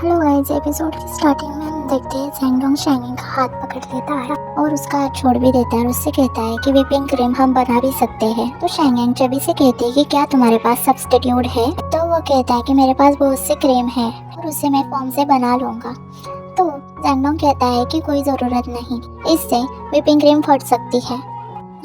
Hello guys, episode की starting में हम देखते हैं जैंगडोंग शैंगिंग का हाथ पकड़ लेता है और उसका हाथ छोड़ भी देता है और उससे कहता है कि व्हिपिंग क्रीम हम बना भी सकते हैं। तो शैंगिंग चबी से कहती है कि क्या तुम्हारे पास सब्स्टिट्यूट है। तो वो कहता है कि मेरे पास बहुत से क्रीम है और उसे मैं फॉर्म से बना लूंगा। तो जैंगडोंग कहता है कि कोई ज़रूरत नहीं, इससे व्हिपिंग क्रीम फट सकती है।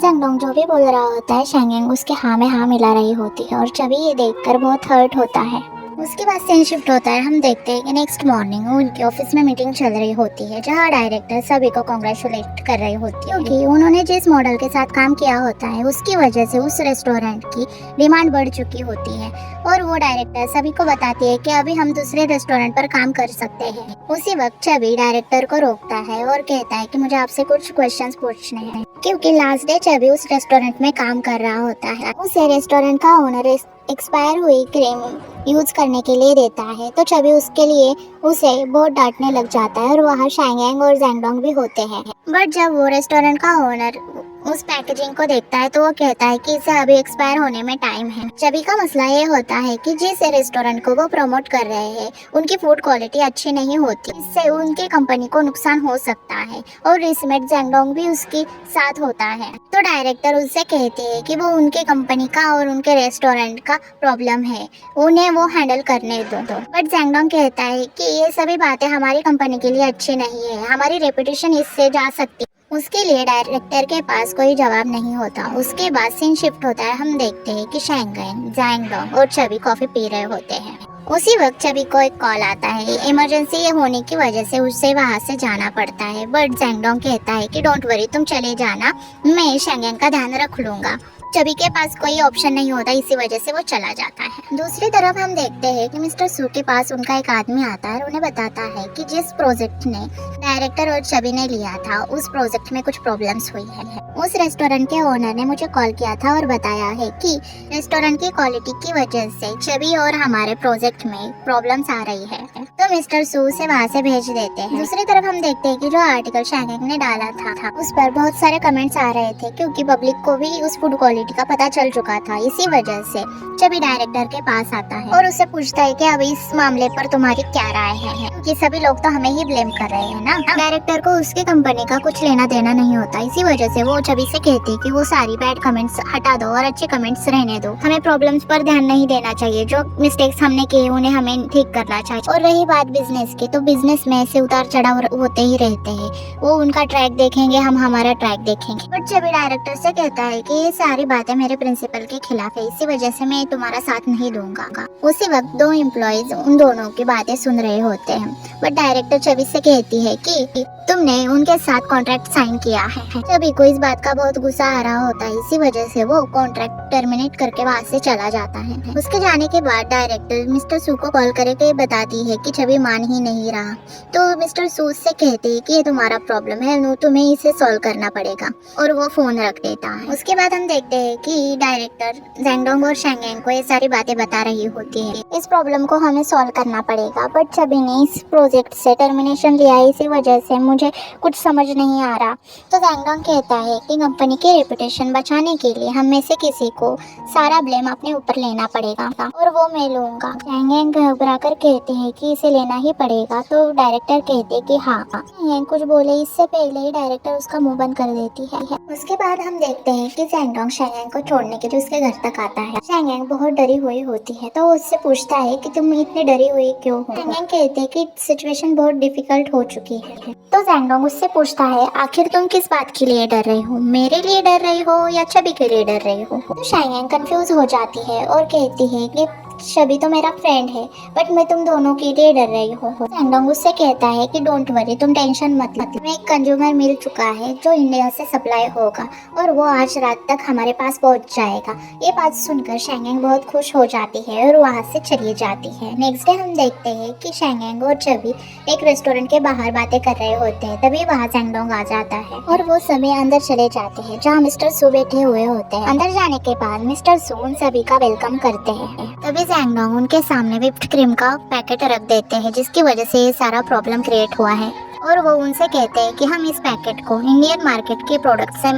जैंगडोंग जो भी बोल रहा होता है शैंगिंग उसके हाँ में हाँ मिला रही होती है और चबी ये देखकर बहुत हर्ट होता है। उसके बाद सीन शिफ्ट होता है। हम देखते हैं कि नेक्स्ट मॉर्निंग उनके ऑफिस में मीटिंग चल रही होती है जहां डायरेक्टर सभी को कांग्रेचुलेट कर रही होती है क्योंकि उन्होंने जिस मॉडल के साथ काम किया होता है उसकी वजह से उस रेस्टोरेंट की डिमांड बढ़ चुकी होती है और वो डायरेक्टर सभी को बताती है कि अभी हम दूसरे रेस्टोरेंट पर काम कर सकते हैं। उसी वक्त चबी डायरेक्टर को रोकता है और कहता है कि मुझे आपसे कुछ क्वेश्चंस पूछने हैं क्योंकि लास्ट डे चबी उस रेस्टोरेंट में काम कर रहा होता है। उसे रेस्टोरेंट का ओनर एक्सपायर हुई क्रीम यूज करने के लिए देता है तो चबी उसके लिए उसे बहुत डांटने लग जाता है और वहाँ शैंगिंग और जैंगडोंग भी होते हैं। बट जब वो रेस्टोरेंट का ओनर उस पैकेजिंग को देखता है तो वो कहता है कि इसे अभी एक्सपायर होने में टाइम है। चबी का मसला ये होता है कि जिस रेस्टोरेंट को वो प्रमोट कर रहे हैं उनकी फूड क्वालिटी अच्छी नहीं होती, इससे उनके कंपनी को नुकसान हो सकता है और इसमें जैंगडोंग भी उसके साथ होता है। तो डायरेक्टर उससे कहते हैं कि वो उनके कंपनी का और उनके रेस्टोरेंट का प्रॉब्लम है, उन्हें वो हैंडल करने दो। बट जैंगडोंग कहता है कि ये सभी बातें हमारी कंपनी के लिए अच्छी नहीं है, हमारी रेपुटेशन इससे जा सकती है। उसके लिए डायरेक्टर के पास कोई जवाब नहीं होता। उसके बाद सीन शिफ्ट होता है। हम देखते हैं कि शैंगिंग, जैंगडोंग और चबी कॉफी पी रहे होते हैं। उसी वक्त चबी को एक कॉल आता है। इमरजेंसी होने की वजह से उसे वहां से जाना पड़ता है बट जैंगडोंग कहता है कि डोंट वरी, तुम चले जाना, मैं शैंगिंग का ध्यान रख लूंगा। चबी के पास कोई ऑप्शन नहीं होता, इसी वजह से वो चला जाता है। दूसरी तरफ हम देखते हैं कि मिस्टर सू के पास उनका एक आदमी आता है और उन्हें बताता है कि जिस प्रोजेक्ट ने डायरेक्टर और चबी ने लिया था उस प्रोजेक्ट में कुछ प्रॉब्लम्स हुई है। उस रेस्टोरेंट के ओनर ने मुझे कॉल किया था और बताया है कि रेस्टोरेंट की क्वालिटी की वजह से चबी और हमारे प्रोजेक्ट में प्रॉब्लम्स आ रही है, तो मिस्टर सू से वहाँ से भेज देते हैं। दूसरी तरफ हम देखते हैं कि जो आर्टिकल शैंगिंग ने डाला था उस पर बहुत सारे कमेंट्स आ रहे थे क्योंकि पब्लिक को भी उस फूड क्वालिटी का पता चल चुका था। इसी वजह से चबी डायरेक्टर के पास आता है और उससे पूछता है कि अब इस मामले पर तुम्हारी क्या राय है क्योंकि सभी लोग तो हमें ही ब्लेम कर रहे हैं ना। डायरेक्टर को उसकी कंपनी का कुछ लेना देना नहीं होता, इसी वजह से वो चबी से कहती है कि वो सारी बैड कमेंट्स हटा दो और अच्छे कमेंट्स रहने दो, हमें प्रॉब्लम्स पर ध्यान नहीं देना चाहिए, जो मिस्टेक्स हमने किए उन्हें हमें ठीक करना चाहिए। और रही बात बिजनेस की, तो बिजनेस में ऐसे उतार चढ़ाव होते ही रहते हैं, वो उनका ट्रैक देखेंगे, हम हमारा ट्रैक देखेंगे। बट चबी डायरेक्टर से कहता है कि ये सारी बातें मेरे प्रिंसिपल के खिलाफ है, इसी वजह से मैं तुम्हारा साथ नहीं दूंगा। उसी वक्त दो एम्प्लॉयज उन दोनों की बातें सुन रहे होते हैं बट डायरेक्टर चबी से कहती है कि तुमने उनके साथ कॉन्ट्रैक्ट साइन किया है। चबी को इस बात का बहुत गुस्सा आ रहा होता है, इसी वजह से वो कॉन्ट्रैक्ट टर्मिनेट करके वहाँ से चला जाता है। उसके जाने के बाद डायरेक्टर मिस्टर सू को कॉल करके बताती है कि चबी मान ही नहीं रहा, तो मिस्टर सू से कहते हैं कि ये तुम्हारा प्रॉब्लम है, तुम्हें इसे सॉल्व करना पड़ेगा और वो फोन रख देता है। उसके बाद हम देखते हैं कि डायरेक्टर जैंगडोंग और शैंगिंग को ये सारी बातें बता रही होती है, इस प्रॉब्लम को हमें सॉल्व करना पड़ेगा बट चबी ने इस प्रोजेक्ट से टर्मिनेशन लिया, इसी वजह से मुझे कुछ समझ नहीं आ रहा। तो जैंगडोंग कहता है कि कंपनी की रेपुटेशन बचाने के लिए हम में से किसी को सारा ब्लेम अपने ऊपर लेना पड़ेगा और वो मैं लूंगा। शैंगिंग घबरा कर कहते हैं कि इसे लेना ही पड़ेगा, तो डायरेक्टर कहते कि हाँ। शैंगिंग कुछ बोले इससे पहले ही डायरेक्टर उसका मुंह बंद कर देती है। उसके बाद हम देखते हैं कि जैंगडोंग शैंगिंग को छोड़ने के लिए उसके घर तक आता है। शैंगिंग बहुत डरी हुई होती है तो उससे पूछता है कि तुम इतनी डरी हुई क्यों हो। शैंगिंग कहते हैं कि सिचुएशन बहुत डिफिकल्ट हो चुकी है। तो जैंगडोंग उससे पूछता है आखिर तुम किस बात के लिए डर रही हो, मेरे लिए डर रही हो या चबी के लिए डर रही हो। तो शैंगिंग कंफ्यूज हो जाती है और कहती है कि चबी तो मेरा फ्रेंड है बट मैं तुम दोनों के लिए डर रही हूँ। जैंगडोंग उससे कहता है कि डोंट वरी, तुम टेंशन मत लो, तुम्हें एक कंज्यूमर मिल चुका है जो इंडिया से सप्लाई होगा और वो आज रात तक हमारे पास पहुंच जाएगा। ये बात सुनकर शैंगिंग बहुत खुश हो जाती है और वहाँ से चली जाती है। नेक्स्ट डे हम देखते हैं कि शैंगिंग और चबी एक रेस्टोरेंट के बाहर बातें कर रहे होते हैं, तभी वहाँ जैंगडोंग आ जाता है और वो सभी अंदर चले जाते हैं जहाँ मिस्टर सू बैठे हुए होते हैं। अंदर जाने के बाद मिस्टर सू उन सभी का वेलकम करते हैं। तभी जैंगडोंग उनके सामने व्हिप्ड क्रीम का पैकेट रख देते हैं जिसकी वजह से ये सारा प्रॉब्लम क्रिएट हुआ है और वो उनसे कहते हैं कि हम इस पैकेट को इंडियन मार्केट के प्रोडक्ट से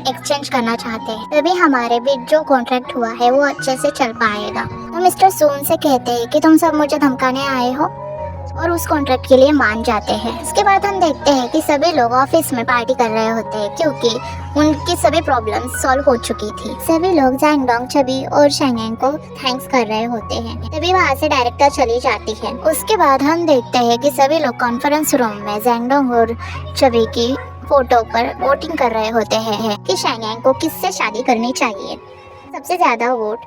एक्सचेंज करना चाहते हैं, तभी हमारे बीच जो कॉन्ट्रैक्ट हुआ है वो अच्छे से चल पाएगा। तो मिस्टर सू उनसे कहते हैं कि तुम सब मुझे धमकाने आए हो और उस कॉन्ट्रैक्ट के लिए मान जाते हैं। इसके बाद हम देखते हैं कि सभी लोग ऑफिस में पार्टी कर रहे होते हैं क्योंकि उनकी सभी प्रॉब्लम्स सॉल्व हो चुकी थी। सभी लोग जैंगडोंग, चबी और शेंगेंग को थैंक्स कर रहे होते हैं। तभी वहाँ से डायरेक्टर चली जाती है। उसके बाद हम देखते हैं कि सभी लोग कॉन्फ्रेंस रूम में जैंगडोंग और चबी की फोटो पर वोटिंग कर रहे होते हैं कि शेंगेंग को किससे शादी करनी चाहिए। सबसे ज्यादा वोट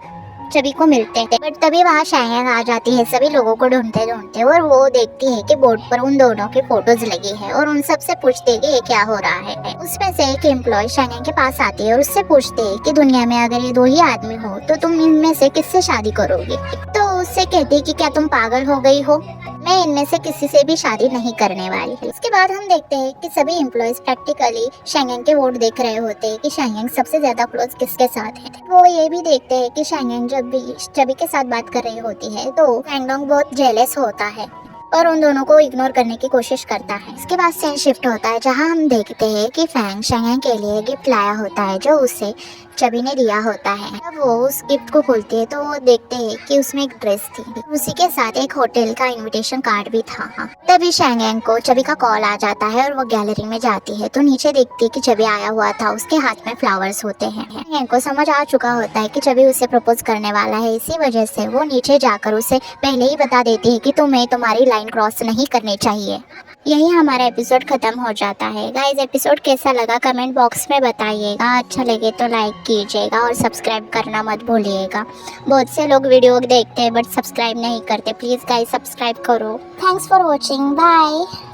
चबी को मिलते हैं, बट तभी वहाँ शेंगेंग आ जाती है सभी लोगों को ढूंढते ढूंढते, और वो देखती है कि बोर्ड पर उन दोनों की फोटोज लगी है और उन सब से पूछती है कि ये क्या हो रहा है। उसमें से एक एम्प्लॉय शेंगेंग के पास आती है और उससे पूछते है कि दुनिया में अगर ये 2 ही आदमी हो तो तुम इनमें से किससे शादी करोगे। तो उससे कहती है कि क्या तुम पागल हो गई हो, मैं इनमें से किसी से भी शादी नहीं करने वाली। उसके बाद हम देखते हैं कि सभी एम्प्लॉयज प्रैक्टिकली शेंगेंग के वोट देख रहे होते हैं कि शेंगेंग सबसे ज्यादा क्लोज किसके साथ है। वो ये भी देखते हैं कि शेंगेंग जब भी चबी के साथ बात कर रही होती है तो जैंगडोंग बहुत जेलस होता है और उन दोनों को इग्नोर करने की कोशिश करता है। इसके बाद सीन शिफ्ट होता है जहां हम देखते हैं कि फैंग शेंगेंग के लिए गिफ्ट लाया होता है जो उसे चबी ने दिया होता है। जब वो उस गिफ्ट को खोलती है तो वो देखते हैं कि उसमें एक ड्रेस थी, उसी के साथ एक होटल का इनविटेशन कार्ड भी था। तभी शेंगेंग को चबी का कॉल आ जाता है और वो गैलरी में जाती है तो नीचे देखती है कि चबी आया हुआ था, उसके हाथ में फ्लावर्स होते हैं। शेंगेंग को समझ आ चुका होता है कि चबी उसे प्रपोज करने वाला है, इसी वजह से वो नीचे जाकर उसे पहले ही बता देती है कि तुम्हें तुम्हारी लाइन क्रॉस नहीं करनी चाहिए। यही हमारा एपिसोड खत्म हो जाता है। गाइस, एपिसोड कैसा लगा कमेंट बॉक्स में बताइएगा। अच्छा लगे तो लाइक कीजिएगा और सब्सक्राइब करना मत भूलिएगा। बहुत से लोग वीडियो देखते हैं बट सब्सक्राइब नहीं करते। प्लीज़ गाइस सब्सक्राइब करो। Thanks for watching, bye.